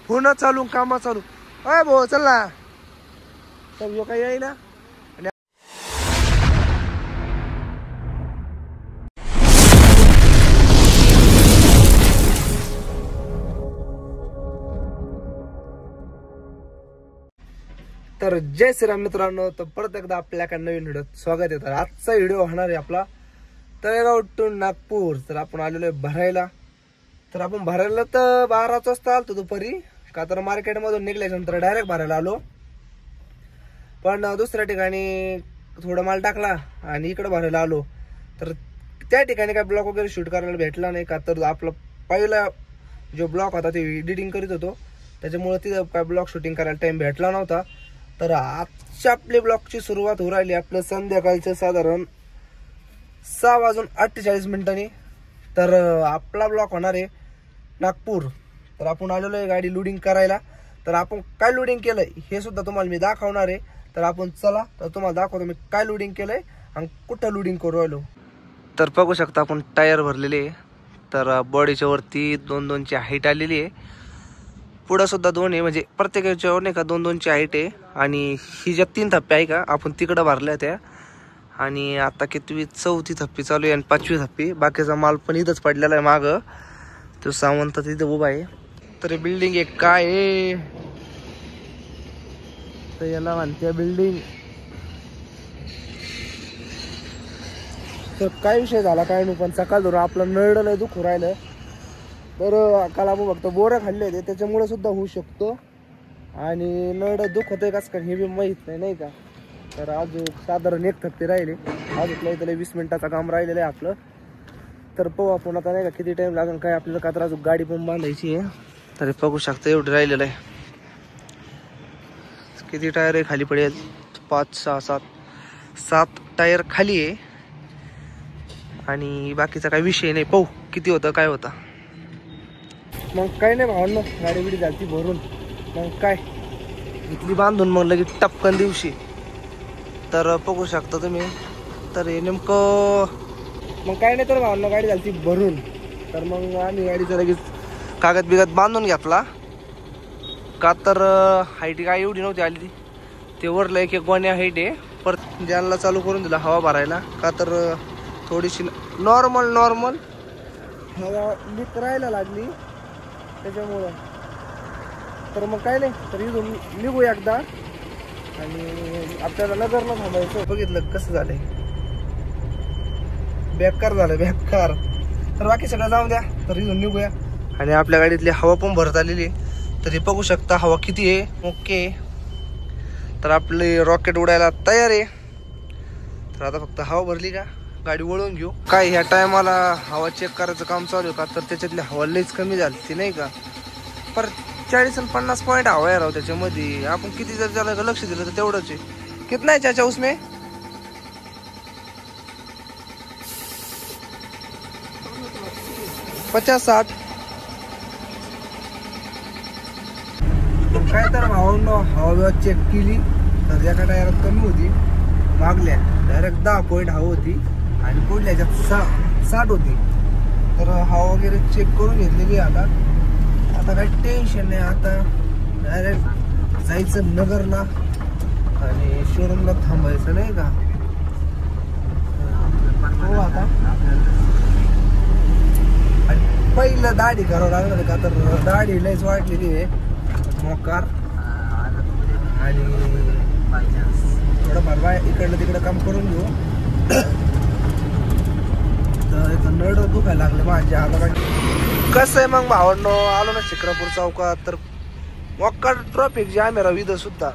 Phone चालू काम चालू. अय भाऊ चल ना. तर यो काही येई ना. तर जय श्रीराम मित्रांनो. तर परत एकदा आपल्याकडे नवीन व्हिडिओत स्वागत आहे. तर आजचा व्हिडिओ होणार आहे आपला तळेगाव टू नागपूर. तर आपण आलेलो आहे भरायला. तर आपण भरायला तर 12 वाजता आलतो दुपारी, का तर मार्केटमधून निघल्यानंतर डायरेक्ट भरायला आलो. पण दुसऱ्या ठिकाणी थोडा माल टाकला आणि इकडे भरायला आलो. तर त्या ठिकाणी काय ब्लॉग वगैरे शूट करायला भेटला नाही, का तर आपला पहिला जो ब्लॉग होता ते एडिटिंग करीत होतो, त्याच्यामुळे तिथं काय ब्लॉग शूटिंग करायला टाइम भेटला नव्हता. तर आजच्या आपल्या ब्लॉगची सुरुवात होऊ राहिली आपलं संध्याकाळचं साधारण 6:48 तर आपला ब्लॉग होणार आहे नागपूर. तर आपण आलेलो आहे गाडी लोडिंग करायला. तर आपण काय लोडिंग केलंय हे सुद्धा तुम्हाला मी दाखवणार आहे. तर आपण चला, तर तुम्हाला दाखवतो मी काय लोडिंग केलंय आणि कुठं लोडिंग करू राहिलो. तर बघू शकता आपण टायर भरलेले आहे. तर बॉडीच्या वरती 2-2ची हाईट आलेली आहे. पुढं सुद्धा 2 आहे, म्हणजे प्रत्येकाच्यावर नाही का 2-2ची हाईट आहे. आणि ही ज्या 3 थप्प्या आहे का आपण तिकडं भरल्या त्या. आणि आता कितवी 4थी थप्पी चालू आहे आणि 5वी थप्पी. बाकीचा माल पण इथंच पडलेला आहे मागं. तो सावंत तिथं उभा आहे. तर बिल्डिंग एक काय आहे तर याला म्हणते बिल्डिंग. तर काय विषय झाला काय नाही, पण सकाळ धरून आपलं नळलं लय दुखू राहिलं. तर काल आपण फक्त बोरं खाल्ले होते, त्याच्यामुळे सुद्धा होऊ शकतो. आणि नळ दुख होतंय कसं काय हे बी माहीत नाही का. तर अजून साधारण 1 थप्पी राहिले. अजून इथं 20 मिनिटाचं काम राहिलेलं आहे आपलं. तर पाहू आपण आता नाही का किती टाइम लागेल काय आपल्याला, का तर अजून गाडी पण बांधायची आहे. तरी बघू शकता एवढं राहिलेलं आहे. किती टायर आहे खाली पडेल, 5, 6, 7 टायर खाली आहे. आणि बाकीचा काही विषय नाही, पाहू किती होतं काय होतं. मग काय नाही भावांनो, गाडी बिडी झाली भरून. मग काय इथली बांधून मग लगेच टपकन दिवशी. तर बघू शकता तुम्ही. तर हे नेमकं मग काय नाही तर भावांनो गाडी झाली भरून. तर मग आम्ही गाडीचा लगेच कागद बिगद बांधून घेतला, का तर हाईट काय एवढी नव्हती आली. ते वरलं एक गोण्या हाईट आहे. परत ज्यांना चालू करून दिला हवा भरायला, का तर थोडीशी नॉर्मल हवा लीक राहायला लागली त्याच्यामुळं. तर मग काय नाही, तर इथून निघू एकदा. आणि आपल्याला नगरला थांबायचं. बघितलं कसं झालंय, बेकार झालं बेकार. तर बाकी सगळं जाऊन द्या, तर इथून निघूया. आणि आपल्या गाडीतली हवा पण भरत आलेली आहे. तरी बघू शकता हवा किती आहे. ओके, तर आपली रॉकेट उडायला तयार आहे. तर आता फक्त हवा भरली का गाडी वळून घेऊ. काय ह्या टायमाला हवा चेक करायचं काम चालू आहे, का तर त्याच्यातली हवा लईच कमी झाली ती नाही का. पर 40 आणि 50 पॉईंट हवा आहे राव त्याच्यामध्ये. आपण किती जर त्याला लक्ष दिलं तर तेवढंच आहे. कितना आहे चाचा उसमें? 50-60. काय तर भावांनो हवा चेक केली तर एका टायरात कमी होती, मागल्या डायरेक्ट 10 पॉईंट हवा होती आणि पुढल्या ह्याच्यात 60 होती. तर हवा वगैरे चेक करून घेतलेली आता. आता काही टेन्शन नाही. आता डायरेक्ट जायचं नगरला आणि शोरूमला थांबायचं नाही का. हो आता आणि पहिलं दाढी करावं लागलं, का तर दाढी लयच वाटलेली आहे मोकार. आणि थोडंफार बाय इकडलं तिकडं काम करून घेऊ. तर इथं नळ दुखायला लागलं माझ्या आता. कसं आहे मग भावांनो, आलो ना शिक्रापूर चौकात. तर मोकार ट्रॅफिक जाम आहे राव इथं सुद्धा.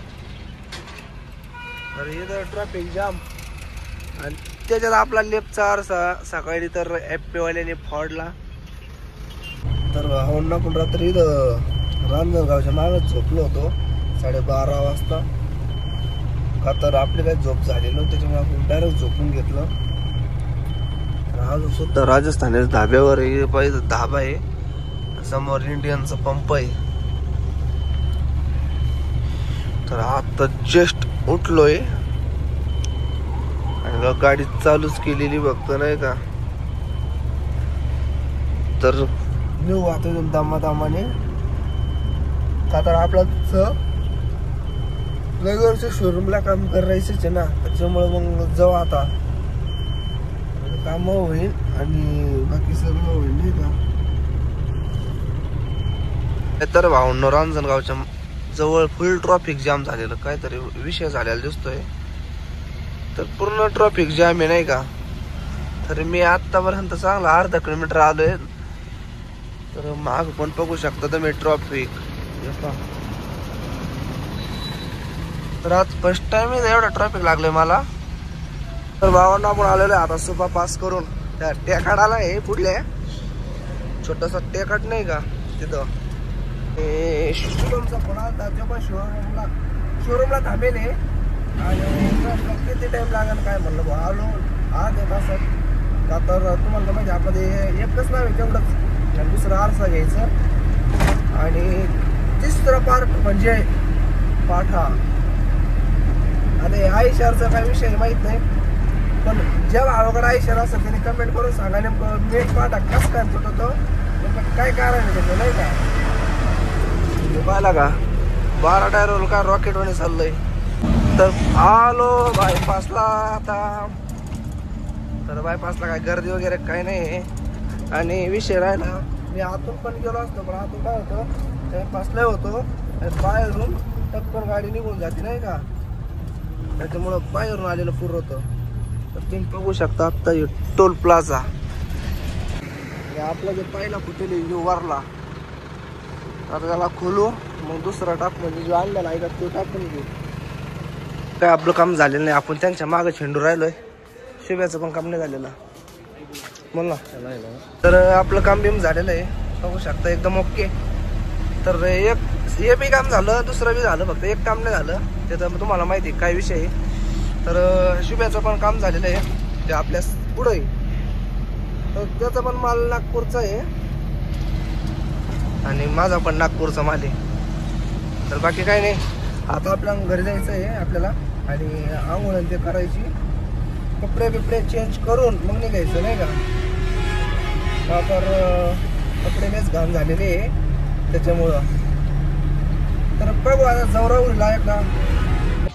तर इथं ट्रॅफिक जाम. आणि त्याच्यात आपला लेफ्टचा आरसा सकाळी तर ॲप्पेवाल्याने फोडला. तर भावांना पण रात्री इथं रांजणगावच्या मागच झोपलो होतो 12:30 वाजता. का तर आपली काही झोप झाली नव्हती, त्याच्यामुळे आपण डायरेक्ट झोपून घेतलं. अजून सुद्धा राजस्थानी धाब्यावर पाहिजे धाबा आहे, समोर इंडियनचा पंप आहे. तर आता जस्ट उठलोय आणि गाडी चालूच केलेली बघतो नाही का. तर नेऊ आता दामाने. का तर आपलं रेग्युलरच्या शोरूमला काम करायचंच आहे ना, त्याच्यामुळे मग जाऊ आता, काम होईल आणि बाकी सगळं होईल नाही का. तर भावनो रांजणगावच्या जवळ फुल ट्रॉफिक जाम झालेलं, काहीतरी विषय झालेला दिसतोय. तर पूर्ण ट्रॉफिक जाम आहे नाही का. तर मी आतापर्यंत चांगला अर्धा किलोमीटर आलोय. तर माग पण बघू शकता तुम्ही ट्रॉफिक. तर आज फर्स्ट टाइम एवढा ट्रॅफिक लागले मला. तर भावांना आपण आलेलो आहे आता सुपा पास करून. त्या टेकाडाला आहे पुढले छोटासा टेकाड नाही का तिथं. शुभमचा फोन आला, तो पण शोरूमला थांबेल आहे आणि किती टाइम लागेल काय म्हणलं बा. आलो आज येत असत का तर तुम्हाला माहिती आपण एकच नाव आहे तेवढंच, आणि दुसरा आरसा घ्यायचं आणि तिसरा पार्ट म्हणजे पाठा. आता आयशरचा काय विषय माहित नाही, पण जेव्हा अवघड आयशर असतं त्याने कमेंट करून सांगा नेमकं मेन पाठा कस काय तुटतो, काय कारण आहे त्याचं नाही का. पाहिला का 12 टायरवर का रॉकेट मध्ये चाललंय. तर आलो बायपासला आता. तर बायपासला काय गर्दी वगैरे काही नाही. आणि विषय राहिला मी आतून पण गेलो असतो, पण आतून काय होतं बायपासला होतो बाहेरून टक्कर गाडी निघून जाते नाही का, त्याच्यामुळं बाहेरून आलेलं पूर होतं. तर तुम्ही बघू शकता आत्ता टोल प्लाझा आपला जे पहिला फुटेल जो वरला, तर त्याला खोलू मग दुसरा टाक म्हणजे जो आणलेला आहे तो टाकून घेऊ. काय आपलं काम झालेलं नाही, आपण त्यांच्या मागे झेंडू राहिलोय. शिव्याचं पण काम नाही झालेलं बोल ना. तर आपलं काम बिम झालेलं आहे बघू शकता एकदम ओके. तर एक बी काम झालं, दुसरं बी झालं, फक्त एक काम नाही झालं. त्याचं तुम्हाला माहिती आहे काय विषय आहे. तर शिव्याचं पण काम झालेलं आहे ते आपल्या पुढं आहे. तर त्याचा पण माल नागपूरचा आहे आणि माझा पण नागपूरचा माल आहे. तर बाकी काही नाही, आता आपल्या घरी जायचं आहे आपल्याला आणि आंघोळ ते करायची, कपडे बिपडे चेंज करून मग निघायचं नाही का. तर कपडे मेच घाण झालेले आहे त्याच्यामुळं. तर बघू आता जाऊ राहुरीला एकदा.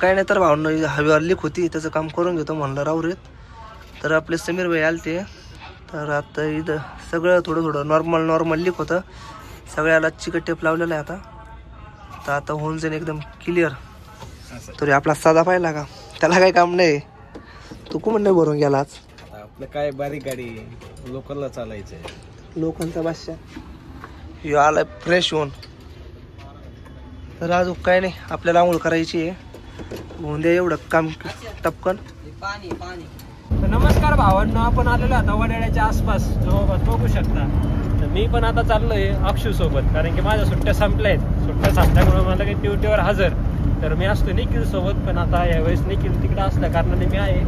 काही नाही तर भावना हवेवर लीक होती त्याचं काम करून घेतो म्हणलं राहुरीत. तर आपले समीर भाई आले ते. तर आता इथं सगळं थोडं थोडं नॉर्मल लीक होतं. सगळ्याला चिकट टेप लावलेला आहे आता. तर आता होऊन जाईल एकदम क्लिअर. तरी आपला साधा पाहिला का, त्याला काही काम नाही. तू कुठं नाही भरून गेला आज. आपलं काय बारीक गाडी लोकलला चालायचंय, लोकलचा बादशाह ह्यो आलाय फ्रेश होऊन. तर अजून काय नाही आपल्याला आंघोळ करायची आहे. होऊन द्या एवढं काम टपकन. तर नमस्कार भावांनो, आपण आलेलो आता वडाळ्याच्या आसपास जवळपास बघू शकता. तर मी पण आता चाललोय अक्षू सोबत, कारण की माझ्या सुट्ट्या संपल्या आहेत. सुट्ट्या संपल्यामुळे मला काही ड्युटीवर हजर. तर मी असतो निखिल सोबत, पण आता यावेळेस निखिल तिकडे असल्या कारणाने मी आहे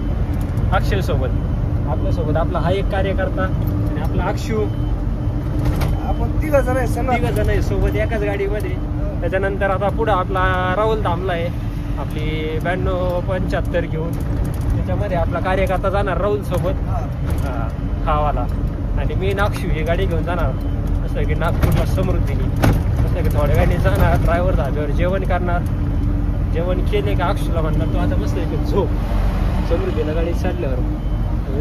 अक्षय सोबत. आपल्यासोबत आपला हा एक कार्यकर्ता आणि आपला अक्षू, आपण तिघ जण आहे सोबत एकाच गाडीमध्ये. त्याच्यानंतर आता पुढं आपला राहुल थांबला आहे आपली 9275 घेऊन. त्याच्यामध्ये आपला कार्यकर्ता जाणार राहुल सोबत खावाला, आणि मी नागशू ही गाडी घेऊन जाणार. असं की नागपूरला समृद्धीने असं की थोड्या गाडी जाणार, ड्रायव्हर धाब्यावर जेवण करणार. जेवण केले का अक्षूला म्हणणार तो आता मस्त एक झोप. समृद्धीला गाडी चढल्यावर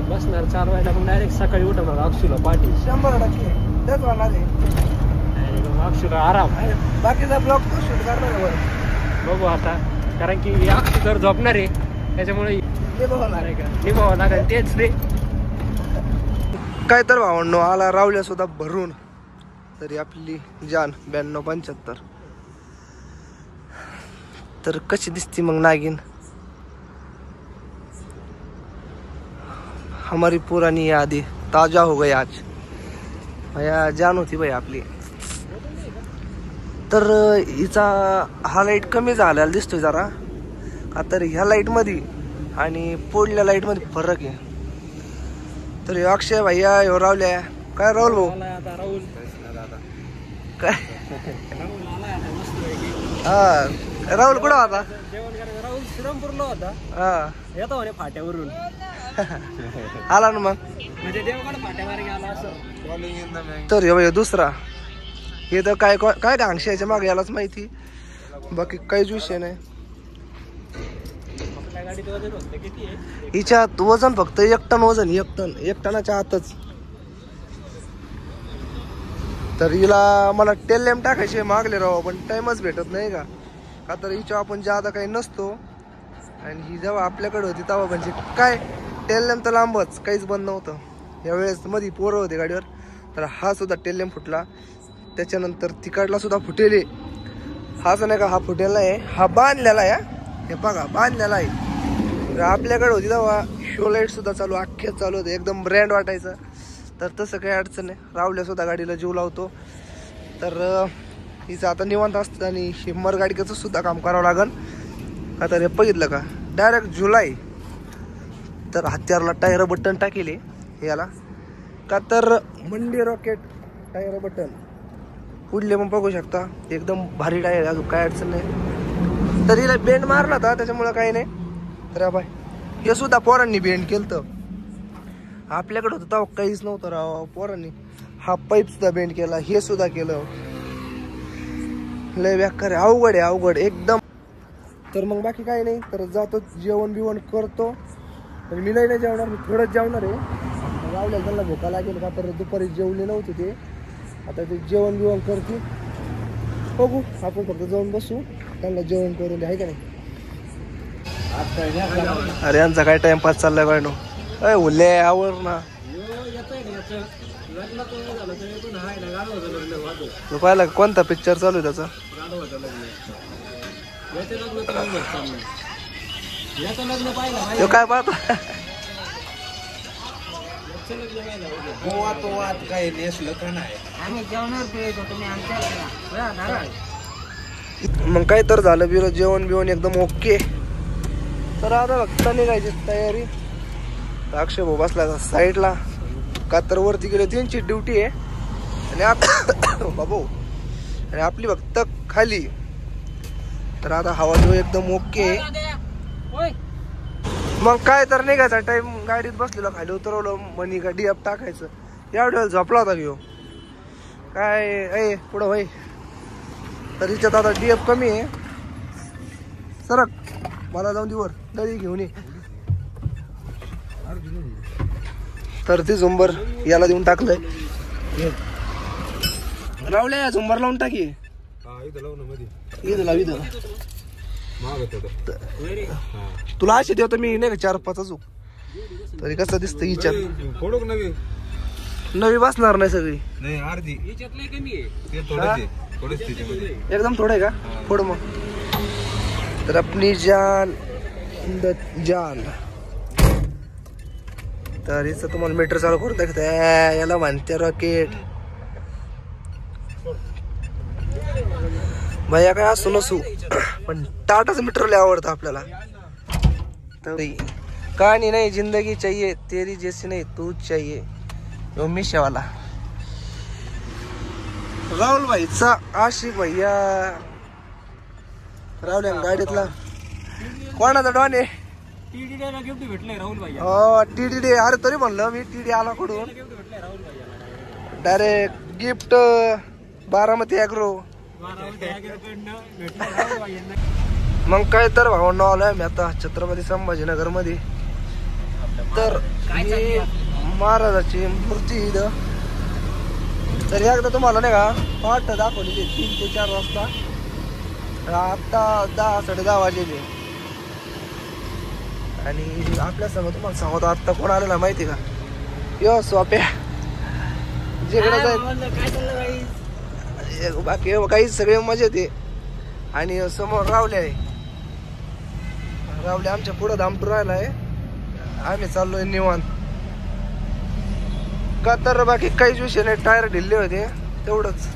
बसणार चालवायला, मग डायरेक्ट सकाळी उठवणार अक्षूला पाठी 100% तेच होणार आहे. आणि मग अक्षूला आराम. बाकीचा ब्लॉग तो शूट करणार बघू आता, कारण की अक्षू तर झोपणार आहे त्याच्यामुळे निभावं लागेल तेच रे. काय तर भावंडो आला रावल्या सुद्धा भरून. तरी आपली जान 9275. तर कशी दिसती मग नागिन. हमारी पुरानी यादी ताजा हो गई आज. भैया जान होती भाई आपली. तर हिचा हा लाईट कमी झालेला दिसतोय जरा का, तर ह्या लाईट मध्ये आणि पुढल्या लाईट मध्ये फरक आहे. तर अक्षय भैया ह्यो रावल्या काय राहुल भाऊ राहुल काय हा राहुल कुठं होता. जेवण करायचं. राहुल श्रीरामपूरला होता. हा येतो म्हणे फाट्यावरून. आला ना मग. म्हणजे देवगड फाट्यावर गेला असं. तर हे दुसरा हे तर काय काय गांगशी याच्या मागे यालाच माहिती, बाकी काहीच विषय नाही. आपल्या गाडीचं वजन होतं किती आहे? हिच्यात वजन फक्त 1 टन वजन, 1 टनाच्या आतच. तर हिला मला टेल लॅम्प टाकायचे मागले राव, पण टाइमच भेटत नाही का तर हिच्या आपण ज्यादा काही नसतो. आणि ही जेव्हा आपल्याकडे होती तेव्हा म्हणजे काय टेल लॅम्प तर लांबच, काहीच बंद नव्हतं. यावेळेस मध्ये पोरं होते गाडीवर, तर हा सुद्धा टेल लॅम्प फुटला. त्याच्यानंतर तिकडला सुद्धा फुटेले. हाच नाही का, हा फुटेला आहे, हा बांधलेला आहे. हे बघा बांधलेला आहे. तर आपल्याकडे होती तेव्हा शो लाईट सुद्धा चालू, अख्खेच चालू होते, एकदम ब्रँड वाटायचं. तर तसं काही अडचण नाही. रावल्या सुद्धा गाडीला जीव लावतो. तर हिचं आता निवांत असतं. आणि शिम्मर गाडीचं सुद्धा काम करावं लागेल. आता हे बघितलं का डायरेक्ट जुलै. तर हत्यारला टायर बटन टाकेले याला का तर मंडी रॉकेट टायर बटन पुढले पण बघू शकता, एकदम भारी टायर, अजून काय अडचण नाही. तर हिला बेंड मारला होता त्याच्यामुळं काही नाही. तर बाय हे सुद्धा पोरांनी बेंड केलं तर आपल्याकडे होतं तेव्हा काहीच नव्हतं राव. पोरांनी हा पाईप सुद्धा बेंड केला, हे सुद्धा केलं. लय बेकार आहे, अवघड आहे अवघड एकदम. तर मग बाकी काही नाही. तर जातो जेवण बिवण करतो. तर मी नाही जेवणार, मी थोडंच जेवणार आहे. रावल्या त्यांना भोका लागेल का तर दुपारी जेवले नव्हते ते, आता ते जेवण बिवण करते. बघू आपण फक्त जाऊन बसू, त्यांना जेवण करून द्या, आहे का नाही. अरे यांचा काय टाइमपास चाललाय काय नो. अय उल्ले आवर ना तू पाहिला कोणता पिक्चर चालू आहे त्याचा. काय पाहतो काय नेसलं का नाही. मग काय तर झालं बिरो जेवण बिवण एकदम ओके. तर आता फक्त निघायची तयारी. अक्षय भाऊ बसला साईडला का तर वरती गेले, त्यांची ड्युटी आहे. आणि बाबू आणि आपली फक्त खाली. तर आता हवा जो एकदम ओके. मग काय तर निघायचा टाइम, गाडीत बसलेला खाली उतरवलं मनी का डीएफ टाकायचं. एवढ्या वेळेला झोपला होता घेऊ काय ए पुढं होय. तर हिच्यात आता डीएफ कमी आहे. सरक मला जाऊन दिवर दळी घेऊन ये. तर ती झुंबर याला देऊन टाकलंय. रावल्या झुंबर लावून टाकी. तुला अशी देवतो मी नाही का 4-5 अजून. तरी कसं दिसतं हिच्यात नवी बसणार नाही सगळी एकदम थोडं आहे का थोडं. मग तर आपली जान जान. तर हिचं तुम्हाला मीटर चालू करून दाखवत, याला म्हणते रॉकेट. भैया काय असू नसू पण टाटाचं मीटर लय आवडतं आपल्याला. तर कहानी नाही जिंदगी चाहिए तेरी जैसी नहीं तू चाहिए. यो मिशावाला राहुल भाईचा आशिक भैया. राहुल गाडीतला कोणाचा डॉन आहे. गिफ्ट भेटलंय राहुल भाई. हो टीडी. अरे तरी म्हणलं मी टीडी आला कडून डायरेक्ट गिफ्ट बारामती अॅग्रो. मग काय तर भावना आलोय मी आता छत्रपती संभाजीनगर मध्ये. तर महाराजाची मूर्ती इथं. तर एकदा तुम्हाला नाही का पाठ दाखवली 3 ते 4 वाजता. आता 10-10:30 वाजले. आणि आपल्या समोर तुम्हाला सांगतो आता कोण आलेला माहिती का. यो सोप्या जिकडे जाईल बाकी काही सगळे मजेत आहे. आणि समोर रावले आहे. रावले आमच्या पुढं दामटू राहिला आहे. आम्ही चाललोय निवांत का तर बाकी काहीच विषय नाही. टायर ढिल्ले होते तेवढंच.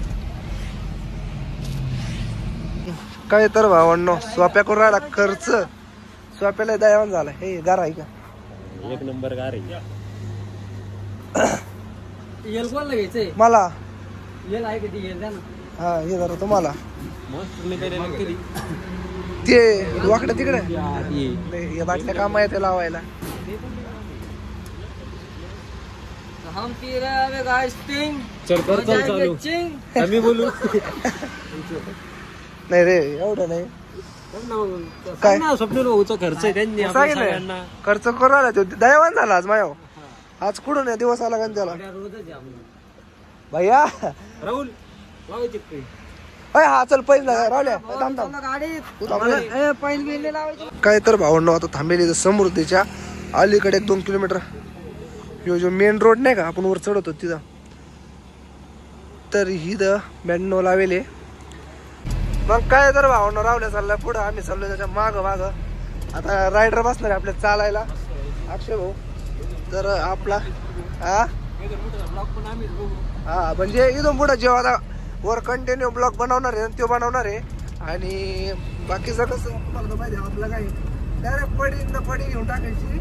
काय तर भावांनो सोप्या करून राहिला खर्च. सोप्याला दयावान झाला. हे गार आहे का 1 नंबर गार आहे. येल कोण घ्यायचंय मला. येल आहे किती येल द्या ना. हा हे जरा तुम्हाला मस्त मी काही ते वाकडं तिकडे बाटल्या काम आहे ते लावायला. हम पी रहे हैं गाइस स्टिंग। चल कर चल चालू चिंग। आम्ही बोलू नाही रे एवढं नाही काय ना स्वप्नील भाऊचा खर्च आहे त्यांनी आपल्या सांगितलंय सगळ्यांना. खर्च करू आला तो दयावान झाला आज माझ्या आज कुठून आहे दिवस आला का त्याला भैया राहुल लावायची काही अय हा चल पहिला रावल्या थांब थांब गाडी तू थांब. पैल बिल लावायची। काय तर भावंड आता थांबेली तर समृद्धीच्या अलीकडे 1-2 किलोमीटर ह्यो जो मेन रोड नाही का आपण वर चढवतो तिथं तर ही द 92 लावेले. मग काय तर भावंड रावल्या चाललाय पुढं आम्ही चाललोय त्याच्या माग माग. आता रायडर बसणार आहे आपल्या चालायला अक्षय भाऊ. तर आपला हा हा म्हणजे इथून पुढं जेव्हा आता वर कंटिन्यू ब्लॉग बनवणार आहे तो बनवणार आहे. आणि बाकीचं कसं तुम्हाला तर माहिती आहे आपलं काही डायरेक्ट पडी घेऊन टाकायची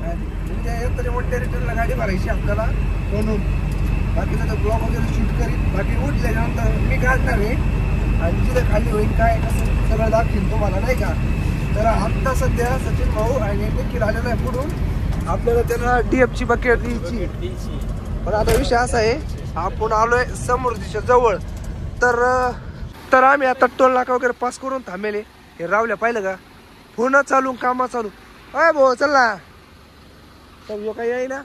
आणि तरी मोठ्या रिटर्नला गाडी भरायची आपल्याला म्हणून बाकीचं तर ब्लॉग वगैरे शूट करीन. बाकी उठल्याच्यानंतर मी काढणार आहे आणि तिथे खाली होईल काय कसं सगळं दाखवीन तुम्हाला नाही का. तर आत्ता सध्या सचिन भाऊ आणि निखिल आलेला आहे पुढून आपल्याला त्याला DF ची बकेट द्यायची. पण आता विषय असा आहे आपण आलोय समृद्धीच्या जवळ तर आम्ही आता टोल नाका वगैरे पास करून थांबेले. हे रावल्या पाहिलं का फोन चालू कामा चालू. अय भाऊ चल ना तर यो काही येईना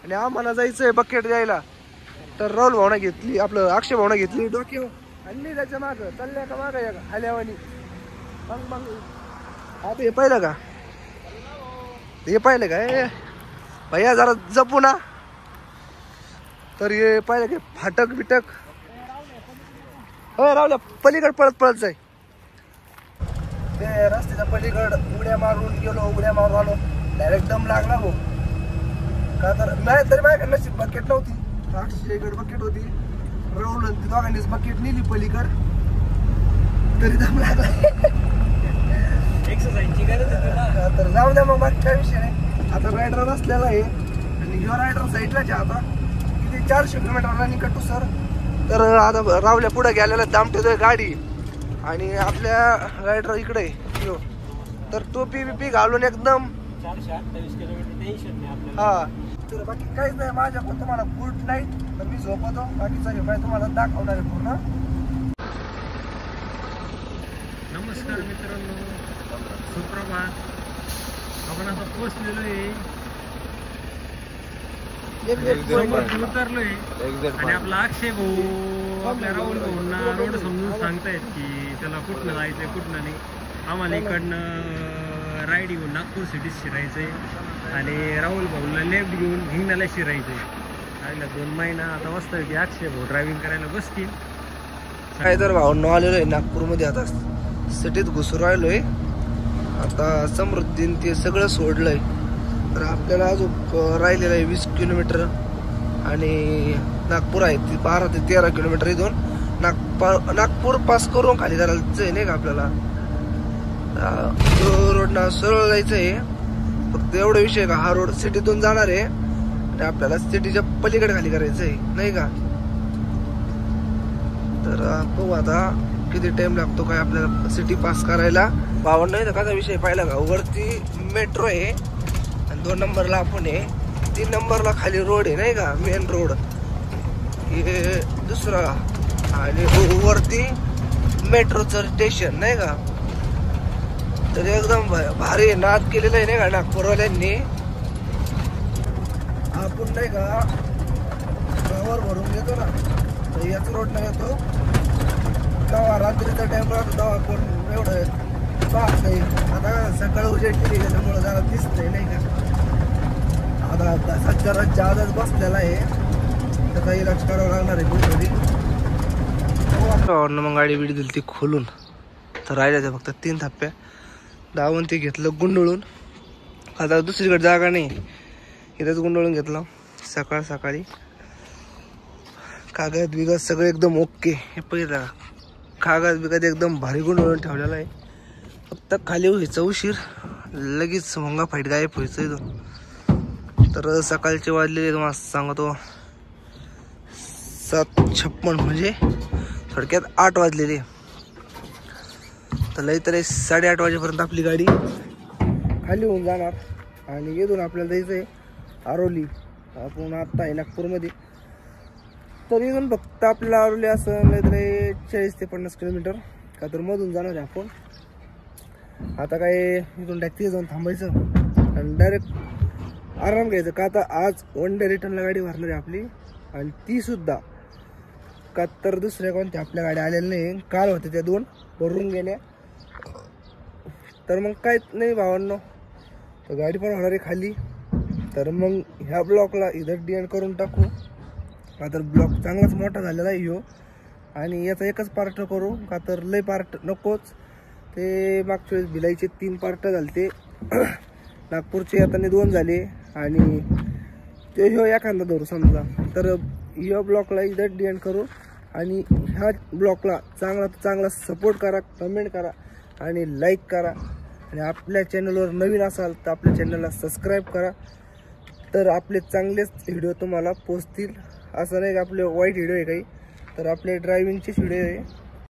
आणि आम्हाला जायचंय बकेट द्यायला. तर राहुल भावना घेतली आपलं अक्षय भावना घेतली डोक्यावर आणि मी त्याच्या मागं चालल्या का मागं या आल्यावानी मग मग आता हे पाहिलं का हे पाहिलं का भैया जरा जपू ना. तर हे पाहिलं की फाटक बिटक हो रावल्या पलीकड पळत जाय ते रस्त्याच्या पलीकड उड्या मारून गेलो उड्या मारून आलो डायरेक्ट दम लागला भाऊ. का तर नाही तरी माझ्याकडे नशीब बकेट नव्हती. अक्षयकडे बकेट होती राहुल ती दोघांनीच बकेट नेली पलीकड तरी दम लागला. एक्सरसाइजची गरज आहे तुला. तर जाऊ द्या मग बाकी काय विषय नाही. आता रायडर असलेला आहे आणि ह्यो रायडर साईडलाच आहे आता किती 400 किलोमीटर रनिंग कटू सर. तर आता रावल्या पुढे गेलेला दामटेतोय गाडी आणि आपल्या रायडर इकडे ह्यो तर टोपी बिपी घालून एकदम 428 किलोमीटर टेन्शन नाही आपल्याला. हा तर बाकी काहीच नाही माझ्या पण तुम्हाला गुड नाईट. तर मी झोपतो बाकीचा हे काय तुम्हाला दाखवणार आहे पूर्ण. नमस्कार मित्रांनो सुप्रभात. आपण आता पोचलेलो आहे उतरलोय आणि आपला अक्षय भाऊ आपल्या राहुल भाऊंना रोड समजून सांगतायत की त्याला कुठनं जायचंय कुठनं नाही. आम्हाला इकडनं राईड घेऊन नागपूर सिटीत शिरायचंय आणि राहुल भाऊला लेफ्ट घेऊन हिंगण्याला शिरायचंय. आयला 2 महिना आता वाजता की अक्षय भाऊ ड्रायव्हिंग करायला बसतील. काय तर भाऊ आलेलो आहे नागपूरमध्ये आता सिटीत घुसून राहिलोय. आता समृद्धीन ते सगळं सोडलंय. तर आपल्याला अजून राहिलेलं आहे 20 किलोमीटर आणि नागपूर आहे 12 ते 13 किलोमीटर इथून नागपूर पास करून खाली करायचं आहे नाही का आपल्याला. रोडना सरळ जायचं आहे फक्त एवढा विषय का हा रोड सिटीतून जाणार आहे आणि आपल्याला सिटीच्या पलीकडे खाली करायचं आहे नाही का. तर बघू आता किती टाइम लागतो काय आपल्याला सिटी पास करायला. 52 नाही तर कसा विषय पाहिला का वरती मेट्रो आहे आणि 2 नंबरला आपण आहे 3 नंबरला खाली रोड आहे नाही का मेन रोड हे दुसरा आणि वरती मेट्रोचं स्टेशन नाही का. तर एकदम भारी नाद केलेला आहे नाही का नागपूरवाल्यांनी. आपण नाही का गावावर भरून येतो ना तर याच रोडला येतो तेव्हा रात्रीचा टाइम राहतो तेव्हा कोण एवढं पाहत नाही. आता सकाळ उजेड केली त्याच्यामुळे जरा दिसतंय नाही का. आता सध्या जादाच बसलेला आहे त्याचाही लक्ष करावं लागणार आहे कुठेतरी. मग गाडी बिडी दिली ती खोलून तर राहिल्या फक्त 3 थप्प्या दावून ते घेतलं गुंडळून. आता दुसरीकडे जागा नाही इथंच गुंडळून घेतलं सकाळी. कागद बिगद सगळं एकदम ओके. हे पहिला कागद बिगद एकदम भारी गुंडळून ठेवलेला आहे. फक्त खाली व्हायचं उशीर लगेच भोंगा फाईट गायब व्हायचं इथून. तर सकाळचे वाजलेले तुम्हाला सांगतो 7:56 म्हणजे थोडक्यात 8 वाजलेले. तर लई तरी 8:30 वाजेपर्यंत आपली गाडी खाली होऊन जाणार आणि इथून आपल्याला जायचं आहे आरोली. आपण आत्ता आहे नागपूरमध्ये. तर इथून फक्त आपल्याला आवडले असं नाहीतरी 40 ते 50 किलोमीटर का तर मधून जाणार आहे आपण. आता काय इथून टॅक्सी जाऊन थांबायचं आणि डायरेक्ट आराम घ्यायचं का आता आज वन डे रिटर्नला गाडी भरणार आहे आपली. आणि ती सुद्धा का तर दुसऱ्या कोणत्या आपल्या गाड्या आलेल्या नाही, काल होत्या त्या 2 भरून गेल्या. तर मग काहीच नाही भावांनो, तर गाडी पण होणार आहे खाली. तर मग ह्या ब्लॉकला इथं डी एंड करून टाकू का तर ब्लॉक चांगलाच मोठा झालेला आहे ह्यो. आणि याचा एकच पार्ट करू का तर लय पार्ट नकोच. ते मागच्या वेळेस भिलाईचे 3 पार्ट झाले, ते नागपूरचे आता 2 झाले आणि ते ह्यो एखादा धरू समजा. तर ह्या ब्लॉकला इथं डी एंड करू आणि ह्या ब्लॉकला चांगला सपोर्ट करा, कमेंट करा आणि लाईक करा. आणि आपल्या चॅनलवर नवीन असाल तर आपल्या चॅनलला सबस्क्राईब करा. तर आपले चांगलेच व्हिडिओ तुम्हाला पोचतील. असं नाही की आपले वाईट व्हिडिओ आहे काही, तर आपले ड्रायव्हिंगचेच व्हिडिओ आहे.